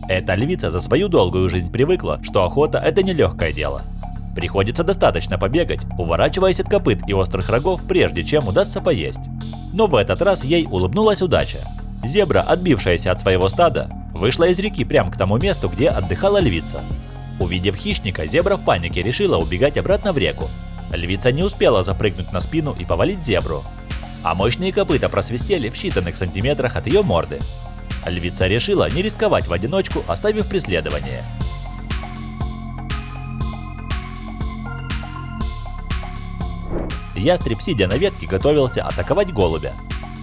Эта львица за свою долгую жизнь привыкла, что охота – это нелегкое дело. Приходится достаточно побегать, уворачиваясь от копыт и острых рогов, прежде чем удастся поесть. Но в этот раз ей улыбнулась удача. Зебра, отбившаяся от своего стада, вышла из реки прямо к тому месту, где отдыхала львица. Увидев хищника, зебра в панике решила убегать обратно в реку. Львица не успела запрыгнуть на спину и повалить зебру, а мощные копыта просвистели в считанных сантиметрах от ее морды. Львица решила не рисковать в одиночку, оставив преследование. Ястреб, сидя на ветке, готовился атаковать голубя.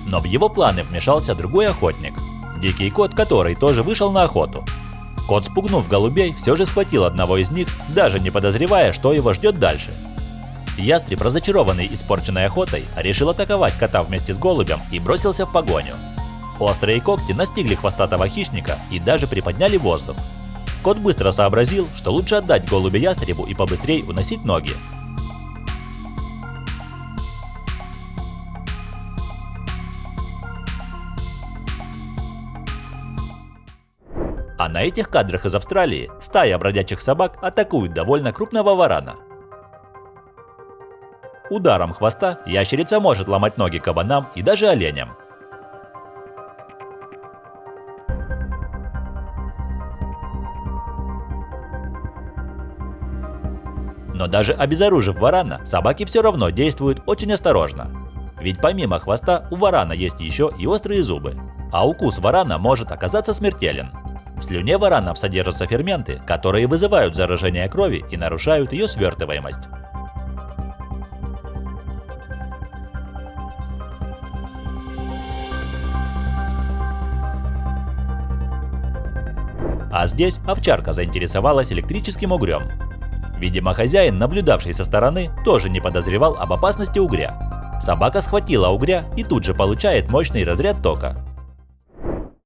Но в его планы вмешался другой охотник – дикий кот, который тоже вышел на охоту. Кот, спугнув голубей, все же схватил одного из них, даже не подозревая, что его ждет дальше. Ястреб, разочарованный испорченной охотой, решил атаковать кота вместе с голубем и бросился в погоню. Острые когти настигли хвостатого хищника и даже приподняли воздух. Кот быстро сообразил, что лучше отдать голубя ястребу и побыстрее уносить ноги. А на этих кадрах из Австралии стая бродячих собак атакует довольно крупного варана. Ударом хвоста ящерица может ломать ноги кабанам и даже оленям. Но даже обезоружив варана, собаки все равно действуют очень осторожно. Ведь помимо хвоста у варана есть еще и острые зубы, а укус варана может оказаться смертелен. В слюне варанов содержатся ферменты, которые вызывают заражение крови и нарушают ее свертываемость. А здесь овчарка заинтересовалась электрическим угрем. Видимо, хозяин, наблюдавший со стороны, тоже не подозревал об опасности угря. Собака схватила угря и тут же получает мощный разряд тока.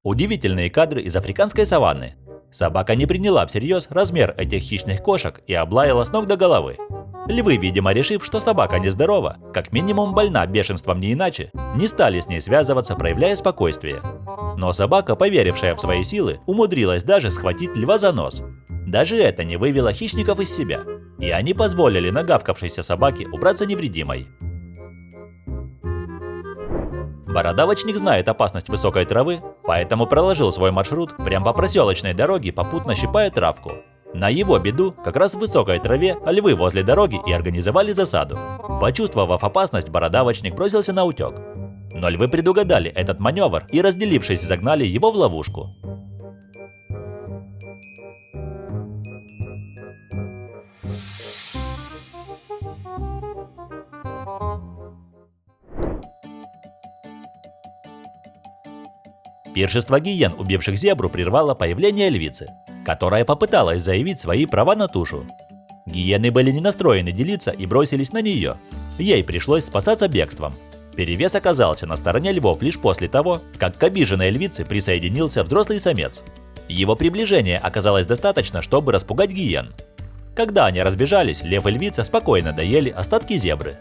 Удивительные кадры из африканской саванны. Собака не приняла всерьез размер этих хищных кошек и облаяла с ног до головы. Львы, видимо, решив, что собака нездорова, как минимум больна бешенством не иначе, не стали с ней связываться, проявляя спокойствие. Но собака, поверившая в свои силы, умудрилась даже схватить льва за нос. Даже это не вывело хищников из себя, и они позволили нагавкавшейся собаке убраться невредимой. Бородавочник знает опасность высокой травы, поэтому проложил свой маршрут прямо по проселочной дороге, попутно щипая травку. На его беду, как раз в высокой траве, львы возле дороги и организовали засаду. Почувствовав опасность, бородавочник бросился на утек. Но львы предугадали этот маневр и, разделившись, загнали его в ловушку. Пиршество гиен, убивших зебру, прервало появление львицы, которая попыталась заявить свои права на тушу. Гиены были не настроены делиться и бросились на нее. Ей пришлось спасаться бегством. Перевес оказался на стороне львов лишь после того, как к обиженной львице присоединился взрослый самец. Его приближения оказалось достаточно, чтобы распугать гиен. Когда они разбежались, лев и львица спокойно доели остатки зебры.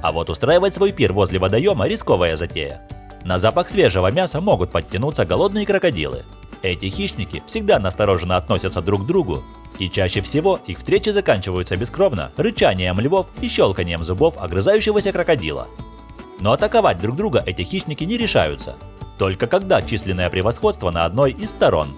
А вот устраивать свой пир возле водоема – рисковая затея. На запах свежего мяса могут подтянуться голодные крокодилы. Эти хищники всегда настороженно относятся друг к другу, и чаще всего их встречи заканчиваются бескровно рычанием львов и щелканием зубов огрызающегося крокодила. Но атаковать друг друга эти хищники не решаются, только когда численное превосходство на одной из сторон.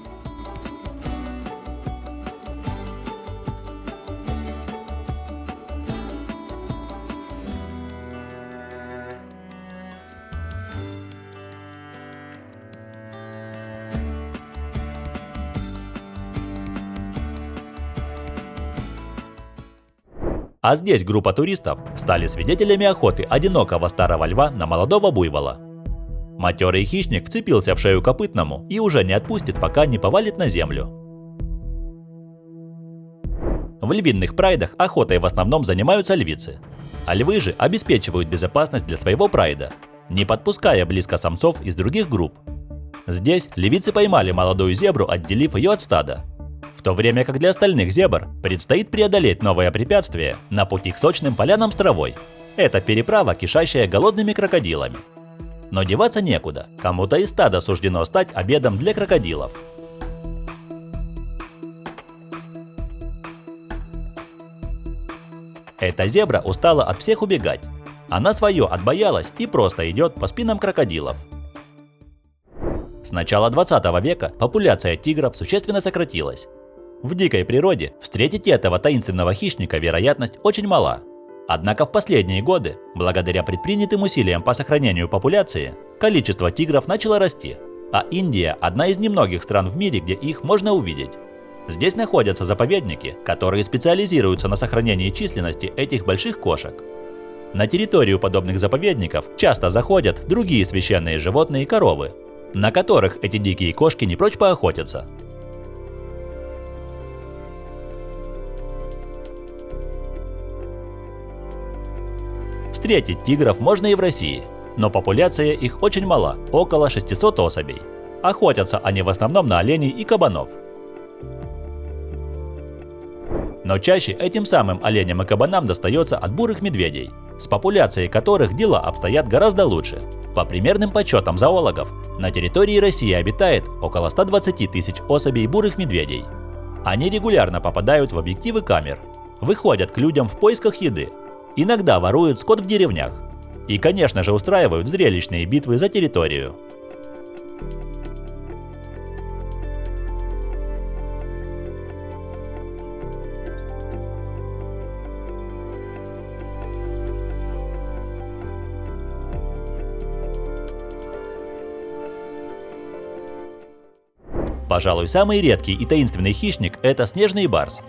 А здесь группа туристов стали свидетелями охоты одинокого старого льва на молодого буйвола. Матерый хищник вцепился в шею копытному и уже не отпустит, пока не повалит на землю. В львиных прайдах охотой в основном занимаются львицы, а львы же обеспечивают безопасность для своего прайда, не подпуская близко самцов из других групп. Здесь львицы поймали молодую зебру, отделив ее от стада. В то время как для остальных зебр предстоит преодолеть новое препятствие на пути к сочным полянам с травой. Это переправа, кишащая голодными крокодилами. Но деваться некуда, кому-то из стада суждено стать обедом для крокодилов. Эта зебра устала от всех убегать. Она свое отбоялась и просто идет по спинам крокодилов. С начала 20 века популяция тигров существенно сократилась. В дикой природе встретить этого таинственного хищника вероятность очень мала. Однако в последние годы, благодаря предпринятым усилиям по сохранению популяции, количество тигров начало расти, а Индия – одна из немногих стран в мире, где их можно увидеть. Здесь находятся заповедники, которые специализируются на сохранении численности этих больших кошек. На территорию подобных заповедников часто заходят другие священные животные и коровы, на которых эти дикие кошки не прочь поохотиться. Встретить тигров можно и в России, но популяция их очень мала, около 600 особей. Охотятся они в основном на оленей и кабанов. Но чаще этим самым оленям и кабанам достается от бурых медведей, с популяцией которых дела обстоят гораздо лучше. По примерным подсчетам зоологов, на территории России обитает около 120 тысяч особей бурых медведей. Они регулярно попадают в объективы камер, выходят к людям в поисках еды, иногда воруют скот в деревнях и, конечно же, устраивают зрелищные битвы за территорию. Пожалуй, самый редкий и таинственный хищник – это снежный барс.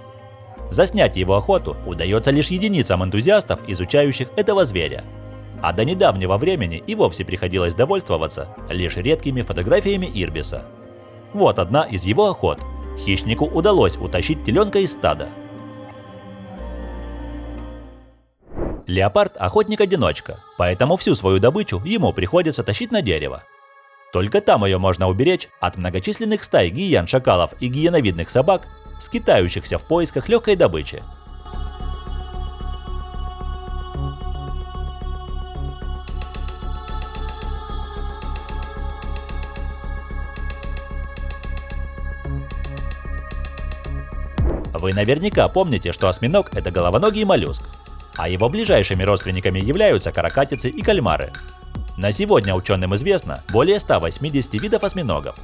Заснять его охоту удается лишь единицам энтузиастов, изучающих этого зверя. А до недавнего времени и вовсе приходилось довольствоваться лишь редкими фотографиями ирбиса. Вот одна из его охот. Хищнику удалось утащить теленка из стада. Леопард – охотник-одиночка, поэтому всю свою добычу ему приходится тащить на дерево. Только там ее можно уберечь от многочисленных стай гиен, шакалов и гиеновидных собак, скитающихся в поисках легкой добычи. Вы наверняка помните, что осьминог – это головоногий моллюск, а его ближайшими родственниками являются каракатицы и кальмары. На сегодня ученым известно более 180 видов осьминогов.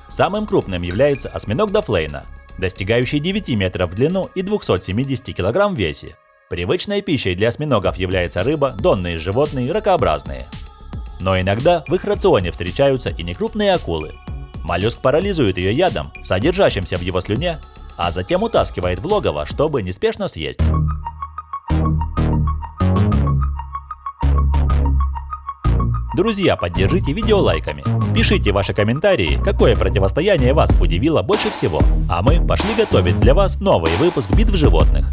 Самым крупным является осьминог Дафлейна, достигающий 9 метров в длину и 270 кг в весе. Привычной пищей для осьминогов является рыба, донные животные, ракообразные. Но иногда в их рационе встречаются и некрупные акулы. Моллюск парализует ее ядом, содержащимся в его слюне, а затем утаскивает в логово, чтобы неспешно съесть. Друзья, поддержите видео лайками. Пишите ваши комментарии, какое противостояние вас удивило больше всего. А мы пошли готовить для вас новый выпуск «Битв животных».